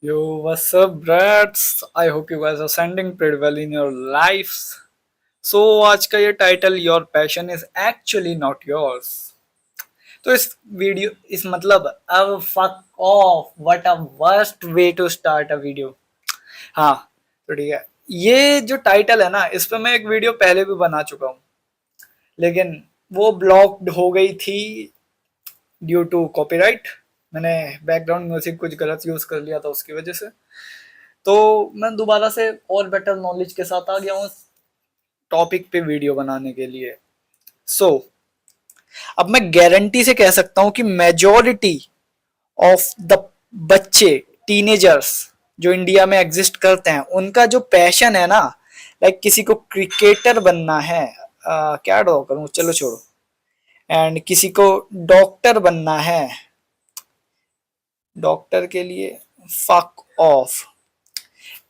Yo, what's up, brats? I hope you guys are sending pretty well in your lives. So आज का ये title your passion is actually not yours. तो इस video इस मतलब अब fuck off what a worst way to start a video. हाँ, तो ठीक है। ये जो टाइटल है ना, इस पे मैं एक वीडियो पहले भी बना चुका हूँ, लेकिन वो ब्लॉक्ड हो गई थी ड्यू टू कॉपीराइट। मैंने बैकग्राउंड म्यूजिक कुछ गलत यूज कर लिया था उसकी वजह से। तो मैं दोबारा से और बेटर नॉलेज के साथ आ गया हूँ टॉपिक पे वीडियो बनाने के लिए। सो अब मैं गारंटी से कह सकता हूँ कि मेजोरिटी ऑफ द बच्चे टीनेजर्स जो इंडिया में एग्जिस्ट करते हैं, उनका जो पैशन है ना, लाइक किसी को क्रिकेटर बनना है, क्या ड्रॉ करूँ, चलो छोड़ो, एंड किसी को डॉक्टर बनना है, डॉक्टर के लिए फक ऑफ,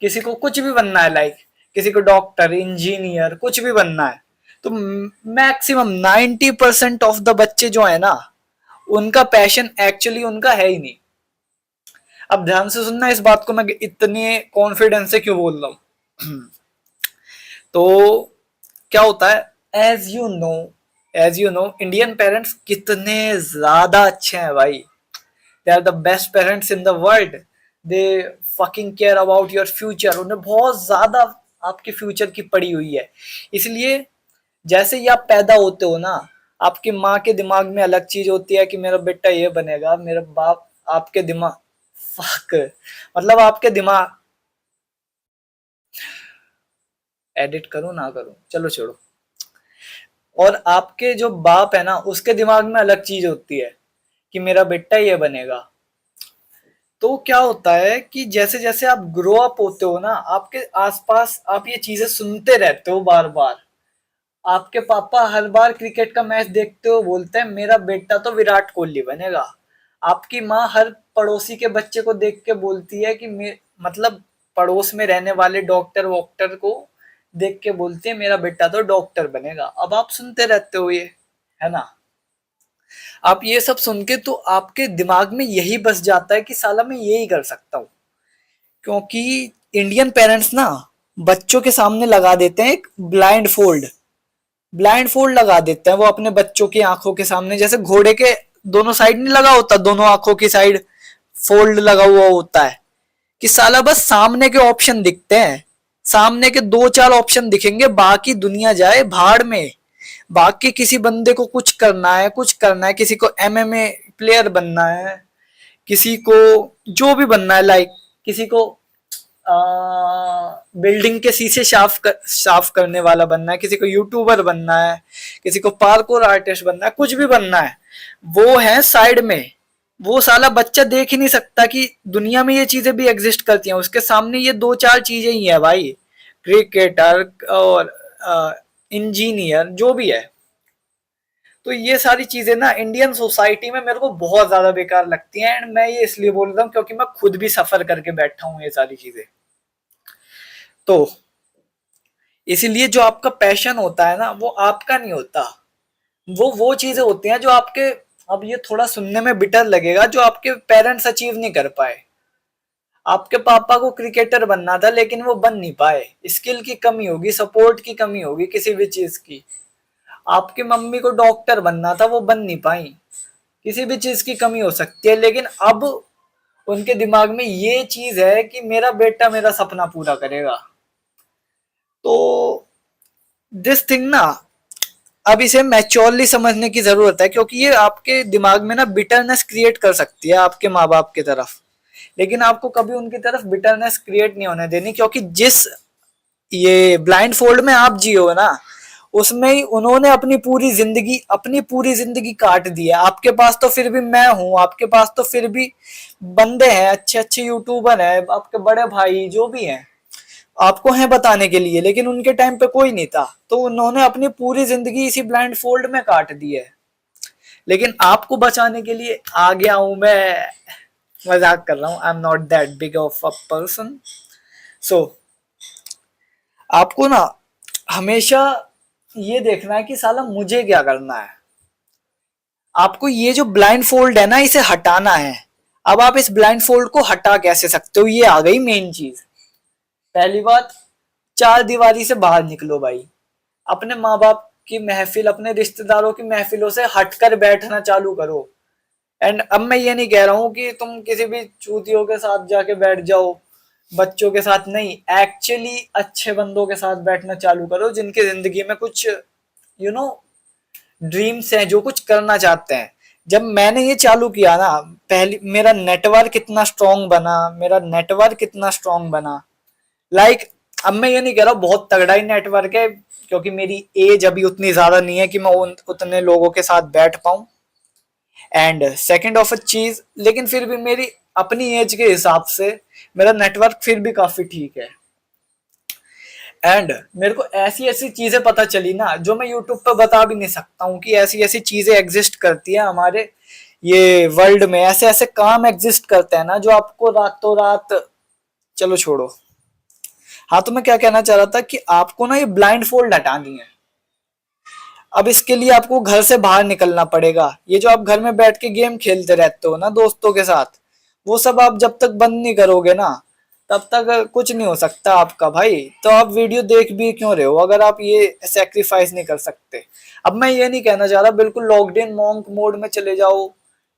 किसी को कुछ भी बनना है, लाइक किसी को डॉक्टर इंजीनियर कुछ भी बनना है, तो मैक्सिमम 90% ऑफ द बच्चे जो है ना, उनका पैशन एक्चुअली उनका है ही नहीं। अब ध्यान से सुनना इस बात को, मैं इतने कॉन्फिडेंस से क्यों बोल रहा हूं। तो क्या होता है, as you know Indian parents कितने ज्यादा अच्छे हैं भाई। They are the best parents in the world. They fucking care about your future. उन्हें बहुत ज्यादा आपके फ्यूचर की पड़ी हुई है। इसलिए जैसे ही आप पैदा होते हो ना, आपकी माँ के दिमाग में अलग चीज होती है कि मेरा बेटा ये बनेगा, मेरा बाप आपके दिमाग फक मतलब आपके दिमाग, एडिट करूं ना करूं, चलो छोड़ो। और आपके जो बाप है ना, उसके दिमाग में अलग चीज होती है कि मेरा बेटा ये बनेगा। तो क्या होता है कि जैसे जैसे आप ग्रो अप होते हो ना, आपके आसपास आप ये चीजें सुनते रहते हो बार बार। आपके पापा हर बार क्रिकेट का मैच देखते हो बोलते हैं मेरा बेटा तो विराट कोहली बनेगा। आपकी माँ हर पड़ोसी के बच्चे को देख के बोलती है कि मतलब पड़ोस में रहने वाले डॉक्टर वॉक्टर को देख के बोलती है मेरा बेटा तो डॉक्टर बनेगा। अब आप सुनते रहते हो ये, है ना। आप ये सब सुन के तो आपके दिमाग में यही बस जाता है कि साला मैं यही कर सकता हूँ। क्योंकि इंडियन पेरेंट्स ना बच्चों के सामने लगा देते हैं एक ब्लाइंड फोल्ड लगा देते हैं वो अपने बच्चों की आंखों के सामने। जैसे घोड़े के दोनों साइड नहीं लगा होता, दोनों आंखों की साइड फोल्ड लगा हुआ होता है, कि साला बस सामने के ऑप्शन दिखते हैं, सामने के दो चार ऑप्शन दिखेंगे, बाकी दुनिया जाए भाड़ में। बाकी किसी बंदे को कुछ करना है, किसी को एमएमए प्लेयर बनना है, किसी को जो भी बनना है, लाइक किसी को बिल्डिंग के शीशे साफ करने वाला बनना है, किसी को यूट्यूबर बनना है, किसी को पार्कोर आर्टिस्ट बनना है, कुछ भी बनना है, वो है साइड में। वो साला बच्चा देख ही नहीं सकता कि दुनिया में ये चीजें भी एग्जिस्ट करती हैं। उसके सामने ये दो चार चीजें ही है भाई, क्रिकेटर और इंजीनियर जो भी है। तो ये सारी चीजें ना इंडियन सोसाइटी में मेरे को बहुत ज्यादा बेकार लगती हैं, एंड मैं ये इसलिए बोल रहा हूँ क्योंकि मैं खुद भी सफर करके बैठा हूँ ये सारी चीजें। तो इसीलिए जो आपका पैशन होता है ना, वो आपका नहीं होता। वो चीजें होती हैं जो आपके, अब ये थोड़ा सुनने में बिटर लगेगा, जो आपके पेरेंट्स अचीव नहीं कर पाए। आपके पापा को क्रिकेटर बनना था लेकिन वो बन नहीं पाए, स्किल की कमी होगी, सपोर्ट की कमी होगी किसी भी चीज की। आपकी मम्मी को डॉक्टर बनना था, वो बन नहीं पाई, किसी भी चीज की कमी हो सकती है। लेकिन अब उनके दिमाग में ये चीज है कि मेरा बेटा मेरा सपना पूरा करेगा। तो दिस थिंग ना, अब इसे मैच्योरली समझने की जरूरत है, क्योंकि ये आपके दिमाग में ना बिटरनेस क्रिएट कर सकती है आपके माँ बाप की तरफ। लेकिन आपको कभी उनकी तरफ बिटरनेस क्रिएट नहीं होने देनी, क्योंकि जिस ये ब्लाइंड फोल्ड में आप जियो ना, उसमें ही उन्होंने अपनी पूरी जिंदगी काट दी है। आपके पास तो फिर भी मैं हूं, आपके पास तो फिर भी बंदे हैं, अच्छे अच्छे यूट्यूबर हैं, आपके बड़े भाई जो भी हैं, आपको हैं बताने के लिए। लेकिन उनके टाइम पे कोई नहीं था, तो उन्होंने अपनी पूरी जिंदगी इसी ब्लाइंड फोल्ड में काट दी है। लेकिन आपको बचाने के लिए आ गया हूं मैं। मजाक कर रहा हूं, I am not that big of a person. So आपको ना हमेशा ये देखना है कि साला मुझे क्या करना है। आपको ये जो ब्लाइंड फोल्ड है ना, इसे हटाना है। अब आप इस ब्लाइंड फोल्ड को हटा कैसे सकते हो, ये आ गई मेन चीज। पहली बात, चार दीवारी से बाहर निकलो भाई, अपने माँ बाप की महफिल, अपने रिश्तेदारों की महफिलों से हटकर बैठना चालू करो। एंड अब मैं ये नहीं कह रहा हूं कि तुम किसी भी चूतियों के साथ जाके बैठ जाओ, बच्चों के साथ नहीं, एक्चुअली अच्छे बंदों के साथ बैठना चालू करो जिनकी जिंदगी में कुछ यू नो ड्रीम्स हैं, जो कुछ करना चाहते हैं। जब मैंने ये चालू किया ना, पहली मेरा नेटवर्क इतना स्ट्रांग बना, मेरा नेटवर्क इतना स्ट्रांग बना, लाइक अब मैं ये नहीं कह रहा बहुत तगड़ा ही नेटवर्क है, क्योंकि मेरी एज अभी उतनी ज्यादा नहीं है कि मैं उतने लोगों के साथ बैठ पाऊं। एंड सेकंड ऑफ अ चीज, लेकिन फिर भी मेरी अपनी एज के हिसाब से मेरा नेटवर्क फिर भी काफी ठीक है। एंड मेरे को ऐसी ऐसी चीजें पता चली ना, जो मैं यूट्यूब पर बता भी नहीं सकता हूँ, कि ऐसी ऐसी चीजें एग्जिस्ट करती है हमारे ये वर्ल्ड में, ऐसे ऐसे काम एग्जिस्ट करते हैं ना जो आपको रातों रात, चलो छोड़ो। हाँ, तो मैं क्या कहना चाह रहा था कि आपको ना ये ब्लाइंड फोल्ड हटानी है। अब इसके लिए आपको घर से बाहर निकलना पड़ेगा। ये जो आप घर में बैठ के गेम खेलते रहते हो ना दोस्तों के साथ, वो सब आप जब तक बंद नहीं करोगे ना, तब तक कुछ नहीं हो सकता आपका भाई। तो आप वीडियो देख भी क्यों रहे हो अगर आप ये सेक्रीफाइस नहीं कर सकते। अब मैं ये नहीं कहना चाह रहा बिल्कुल लॉकडाउन मॉन्क मोड में चले जाओ,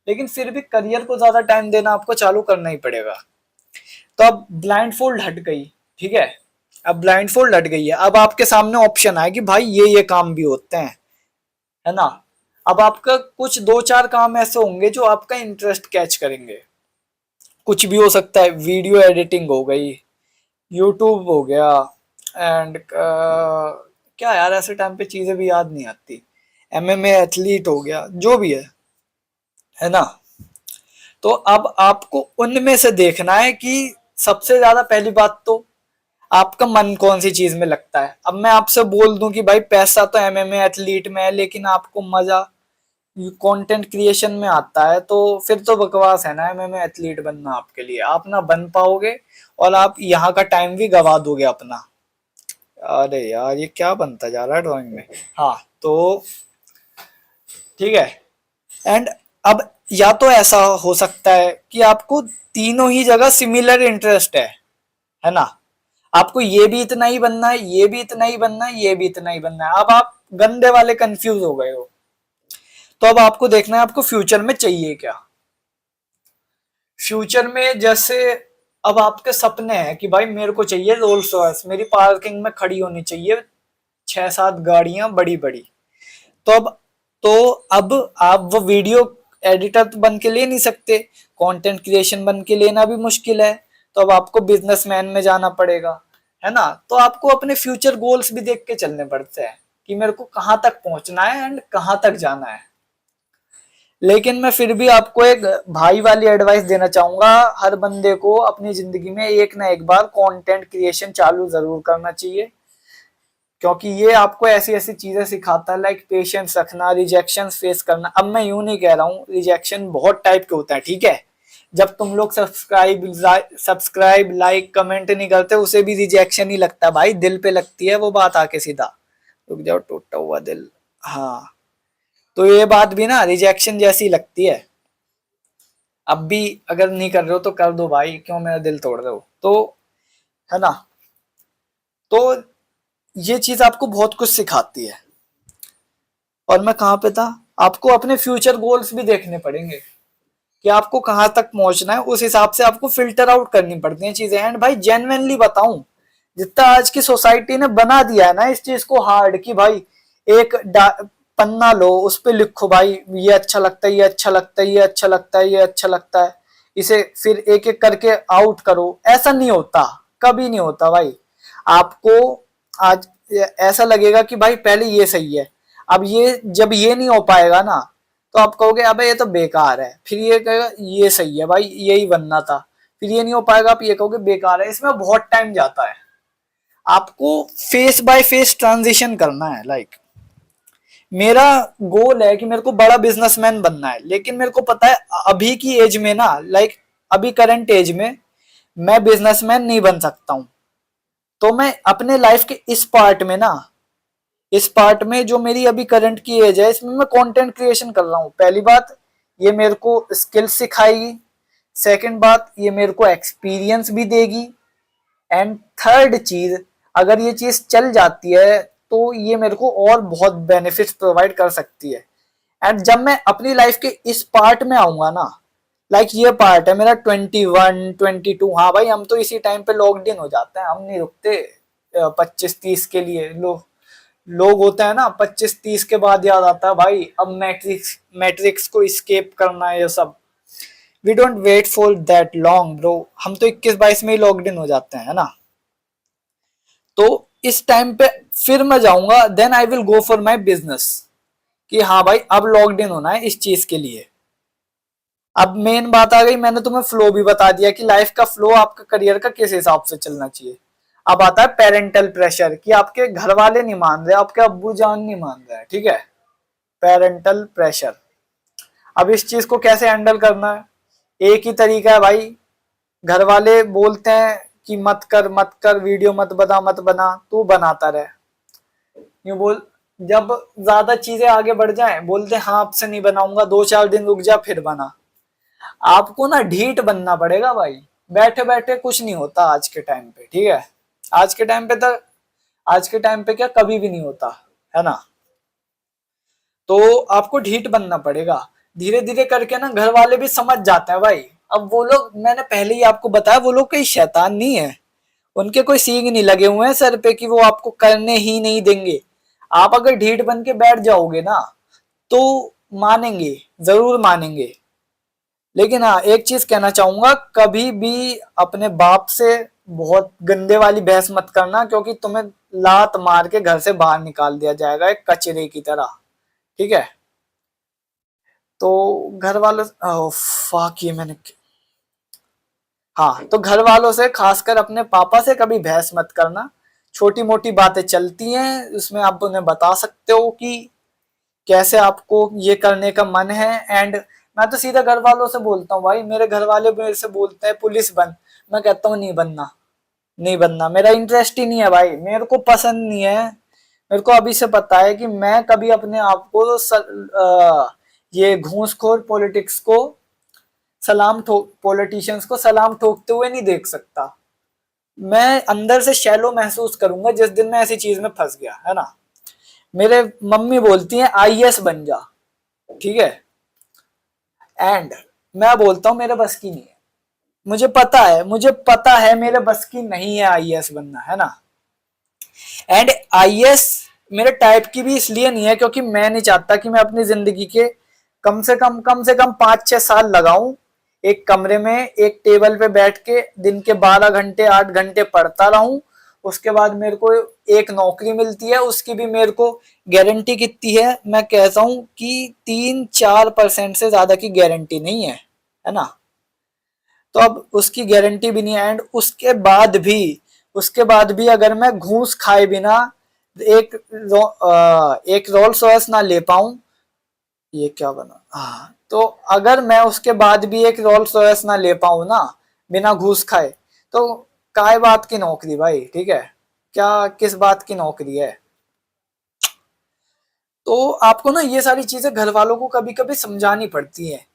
लेकिन फिर भी करियर को ज्यादा टाइम देना आपको चालू करना ही पड़ेगा। तो अब ब्लाइंड फोल्ड हट गई, ठीक है, अब ब्लाइंड फोल्ड हट गई है। अब आपके सामने ऑप्शन आए कि भाई ये काम भी होते हैं, है ना। अब आपका कुछ दो चार काम ऐसे होंगे जो आपका इंटरेस्ट कैच करेंगे। कुछ भी हो सकता है, वीडियो एडिटिंग हो गई, यूट्यूब हो गया, एंड क्या यार ऐसे टाइम पे चीजें भी याद नहीं आती, एमएमए एथलीट हो गया, जो भी है ना। तो अब आपको उनमें से देखना है कि सबसे ज्यादा, पहली बात तो आपका मन कौन सी चीज में लगता है। अब मैं आपसे बोल दूं कि भाई पैसा तो एमएमए एथलीट में है, लेकिन आपको मजा कंटेंट क्रिएशन में आता है, तो फिर तो बकवास है ना एमएमए एथलीट बनना आपके लिए। आप ना बन पाओगे और आप यहाँ का टाइम भी गवा दोगे अपना। अरे यार ये क्या बनता जा रहा है ड्राइंग में। हाँ, तो ठीक है। एंड अब या तो ऐसा हो सकता है कि आपको तीनों ही जगह सिमिलर इंटरेस्ट है ना। आपको ये भी इतना ही बनना है, ये भी इतना ही बनना है, ये भी इतना ही बनना है। अब आप गंदे वाले कंफ्यूज हो गए हो, तो अब आपको देखना है आपको फ्यूचर में चाहिए क्या। फ्यूचर में जैसे अब आपके सपने हैं कि भाई मेरे को चाहिए रोल्स रॉयस, मेरी पार्किंग में खड़ी होनी चाहिए 6-7 गाड़ियां बड़ी बड़ी। तो अब आप वो वीडियो एडिटर तो बन के ले नहीं सकते, कंटेंट क्रिएशन बन के लेना भी मुश्किल है। तो अब आपको बिजनेसमैन में जाना पड़ेगा, है ना। तो आपको अपने फ्यूचर गोल्स भी देख के चलने पड़ते हैं कि मेरे को कहाँ तक पहुंचना है एंड कहाँ तक जाना है। लेकिन मैं फिर भी आपको एक भाई वाली एडवाइस देना चाहूंगा, हर बंदे को अपनी जिंदगी में एक ना एक बार कंटेंट क्रिएशन चालू जरूर करना चाहिए, क्योंकि ये आपको ऐसी ऐसी चीजें सिखाता है, लाइक पेशेंस रखना, रिजेक्शन फेस करना। अब मैं यूं नहीं कह रहा हूँ, रिजेक्शन बहुत टाइप के होता है, ठीक है। जब तुम लोग सब्सक्राइब लाइक कमेंट नहीं करते, उसे भी रिजेक्शन ही लगता है भाई, दिल पे लगती है वो बात आके सीधा। रुक जाओ, टूटा हुआ दिल। हाँ, तो ये बात भी ना रिजेक्शन जैसी लगती है। अब भी अगर नहीं कर रहे हो तो कर दो भाई, क्यों मेरा दिल तोड़ रहे हो, तो है ना। तो ये चीज आपको बहुत कुछ सिखाती है। और मैं कहाँ पे था, आपको अपने फ्यूचर गोल्स भी देखने पड़ेंगे कि आपको कहाँ तक पहुंचना है, उस हिसाब से आपको फिल्टर आउट करनी पड़ती हैं चीजें। एंड भाई जेन्युइनली बताऊं, जितना आज की सोसाइटी ने बना दिया है ना इस चीज को हार्ड, कि भाई एक पन्ना लो, उस पे लिखो भाई ये अच्छा लगता है, ये अच्छा लगता है, ये अच्छा लगता है, ये अच्छा लगता है, इसे फिर एक एक करके आउट करो। ऐसा नहीं होता, कभी नहीं होता भाई। आपको आज ऐसा लगेगा कि भाई पहले ये सही है, अब ये जब ये नहीं हो पाएगा ना, तो आप कहोगे अबे ये तो बेकार है, फिर ये कहेगा ये सही है भाई, यही बनना था, फिर ये नहीं हो पाएगा, आप ये कहोगे बेकार है। इसमें बहुत टाइम जाता है, आपको फेस बाय फेस ट्रांजिशन करना है। लाइक मेरा गोल है कि मेरे को बड़ा बिजनेसमैन बनना है, लेकिन मेरे को पता है अभी की एज में ना, लाइक अभी करंट एज में मैं बिजनेसमैन नहीं बन सकता हूं। तो मैं अपने लाइफ के इस पार्ट में ना, इस पार्ट में जो मेरी अभी करंट की एज है, इसमें मैं कंटेंट क्रिएशन कर रहा हूँ। पहली बात, ये मेरे को स्किल सिखाएगी। सेकंड बात, ये मेरे को एक्सपीरियंस भी देगी। एंड थर्ड चीज, अगर ये चीज चल जाती है तो ये मेरे को और बहुत बेनिफिट्स प्रोवाइड कर सकती है। एंड जब मैं अपनी लाइफ के इस पार्ट में आऊंगा ना, लाइक ये पार्ट है मेरा 21 22, हाँ भाई हम तो इसी टाइम पे लॉक्ड इन हो जाते हैं, हम नहीं रुकते 25 30 के लिए। लोग होते हैं ना 25 30 के बाद याद आता है भाई अब मैट्रिक्स मैट्रिक्स को स्केप करना है ये सब। We don't wait for that long bro, हम तो 21 22 में ही लॉक्ड इन हो जाते हैं, है ना। तो इस टाइम पे फिर मैं जाऊंगा, then I will go for my business, कि हाँ भाई अब लॉक्ड इन होना है इस चीज के लिए। अब मेन बात आ गई, मैंने तुम्हें फ्लो भी बता दिया कि लाइफ का फ्लो आपका करियर का किस हिसाब से चलना चाहिए। अब आता है पेरेंटल प्रेशर, कि आपके घर वाले नहीं मान रहे, आपके अब्बू जान नहीं मान रहे, ठीक है। पेरेंटल प्रेशर, अब इस चीज को कैसे हैंडल करना है, एक ही तरीका है भाई। घर वाले बोलते हैं कि मत कर मत कर, वीडियो मत बना मत बना, तू बनाता रहे। यूं बोल, जब ज्यादा चीजें आगे बढ़ जाएं बोलते हैं हाँ आपसे नहीं बनाऊंगा, 2 4 दिन रुक जा फिर बना। आपको ना ढीठ बनना पड़ेगा भाई, बैठे बैठे कुछ नहीं होता आज के टाइम पे, ठीक है। आज के टाइम पे तो, आज के टाइम पे क्या कभी भी नहीं होता, है ना। तो आपको ढीठ बनना पड़ेगा, धीरे धीरे करके ना घर वाले भी समझ जाते हैं भाई। अब वो लोग, मैंने पहले ही आपको बताया, वो लोग कोई शैतान नहीं है, उनके कोई सींग नहीं लगे हुए हैं सर पे कि वो आपको करने ही नहीं देंगे। आप अगर ढीठ बन के बैठ जाओगे ना तो मानेंगे, जरूर मानेंगे। लेकिन हाँ एक चीज कहना चाहूंगा, कभी भी अपने बाप से बहुत गंदे वाली बहस मत करना, क्योंकि तुम्हें लात मार के घर से बाहर निकाल दिया जाएगा एक कचरे की तरह, ठीक है। तो घर वालों, फाक ये मैंने, हाँ तो घर वालों से, खासकर अपने पापा से कभी बहस मत करना। छोटी मोटी बातें चलती हैं उसमें आप उन्हें बता सकते हो कि कैसे आपको ये करने का मन है। एंड मैं तो सीधा घर वालों से बोलता हूँ भाई, मेरे घर वाले मेरे से बोलते हैं पुलिस बन, मैं कहता हूँ नहीं बनना, नहीं बनना, मेरा इंटरेस्ट ही नहीं है भाई, मेरे को पसंद नहीं है। मेरे को अभी से पता है कि मैं कभी अपने आप को ये घूसखोर पॉलिटिक्स को सलाम ठोक पॉलिटिशियंस को सलाम ठोकते हुए नहीं देख सकता। मैं अंदर से शैलो महसूस करूंगा जिस दिन मैं ऐसी चीज में फंस गया, है ना। मेरे मम्मी बोलती हैं आईएएस बन जा, ठीक है। एंड मैं बोलता हूँ मेरे बस की नहीं है, मुझे पता है मेरे बस की नहीं है आईएएस बनना, है ना। एंड आईएएस मेरे टाइप की भी इसलिए नहीं है क्योंकि मैं नहीं चाहता कि मैं अपनी जिंदगी के कम से कम 5 6 साल लगाऊं एक कमरे में एक टेबल पे बैठ के दिन के 12 घंटे 8 घंटे पढ़ता रहूं। उसके बाद मेरे को एक नौकरी मिलती है, उसकी भी मेरे को गारंटी कितनी है, मैं कहता हूं कि 3 4% से ज्यादा की गारंटी नहीं है ना। तो अब उसकी गारंटी भी नहीं है। एंड उसके बाद भी अगर मैं घूस खाए बिना एक रोल्स रॉयस ना ले पाऊं, ये क्या बना, हाँ तो अगर मैं उसके बाद भी एक रोल्स रॉयस ना ले पाऊं ना बिना घूस खाए, तो काय बात की नौकरी भाई, ठीक है। क्या किस बात की नौकरी है। तो आपको ना ये सारी चीजें घर वालों को कभी कभी समझानी पड़ती है।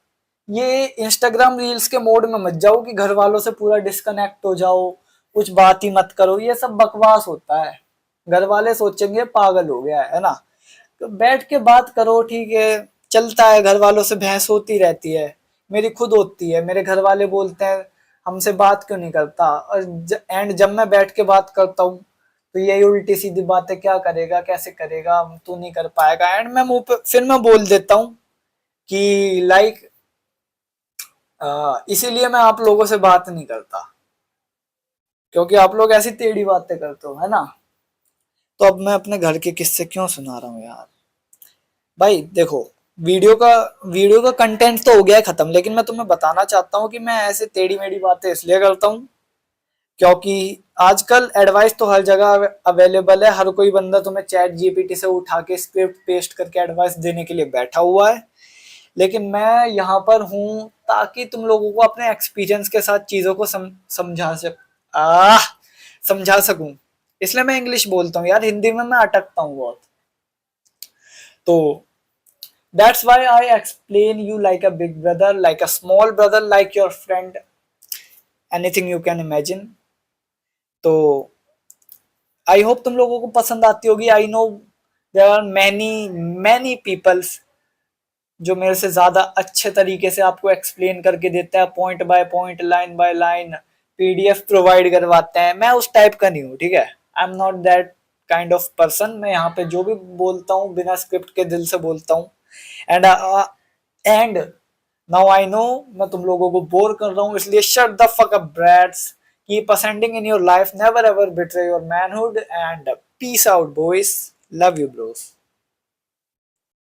ये इंस्टाग्राम रील्स के मोड में मत जाओ कि घर वालों से पूरा डिस्कनेक्ट हो जाओ, कुछ बात ही मत करो, ये सब बकवास होता है। घर वाले सोचेंगे पागल हो गया है ना। तो बैठ के बात करो, ठीक है, चलता है, घर वालों से बहस होती रहती है, मेरी खुद होती है। मेरे घर वाले बोलते हैं हमसे बात क्यों नहीं करता, और एंड जब मैं बैठ के बात करता हूँ तो यही उल्टी सीधी बातें, क्या करेगा कैसे करेगा, तू नहीं कर पाएगा। एंड मैं मुंह पे फिर मैं बोल देता हूँ कि लाइक इसीलिए मैं आप लोगों से बात नहीं करता, क्योंकि आप लोग ऐसी टेढ़ी बातें करते हो, है ना। तो अब मैं अपने घर के किस्से क्यों सुना रहा हूँ यार। भाई देखो, वीडियो का वीडियो का कंटेंट तो हो गया है खत्म, लेकिन मैं तुम्हें बताना चाहता हूँ कि मैं ऐसे टेढ़ी मेढ़ी बातें इसलिए करता हूँ क्योंकि आजकल एडवाइस तो हर जगह अवेलेबल है। हर कोई बंदा तुम्हें चैट जीपीटी से उठा के स्क्रिप्ट पेस्ट करके एडवाइस देने के लिए बैठा हुआ है। लेकिन मैं यहाँ पर हूँ ताकि तुम लोगों को अपने एक्सपीरियंस के साथ चीजों को आ समझा सकूं। इसलिए मैं इंग्लिश बोलता हूँ यार, हिंदी में मैं अटकता हूँ बहुत। तो That's why I explain you like a big brother, like a small brother, like your friend, anything you can imagine. तो आई होप तुम लोगों को पसंद आती होगी. I know there are many many peoples जो मेरे से ज्यादा अच्छे तरीके से आपको एक्सप्लेन करके देता है, point by point, line by line, PDF provide करवाते हैं. मैं उस टाइप का नहीं हूँ, ठीक है. आई am not that kind of person. मैं यहाँ पे जो भी बोलता हूँ बिना स्क्रिप्ट के दिल से बोलता हूँ. And and now I know मैं तुम लोगों को बोर कर रहा हूँ, इसलिए shut the fuck up brats. Keep ascending in your life, never ever betray your manhood, and peace out boys. Love you bros.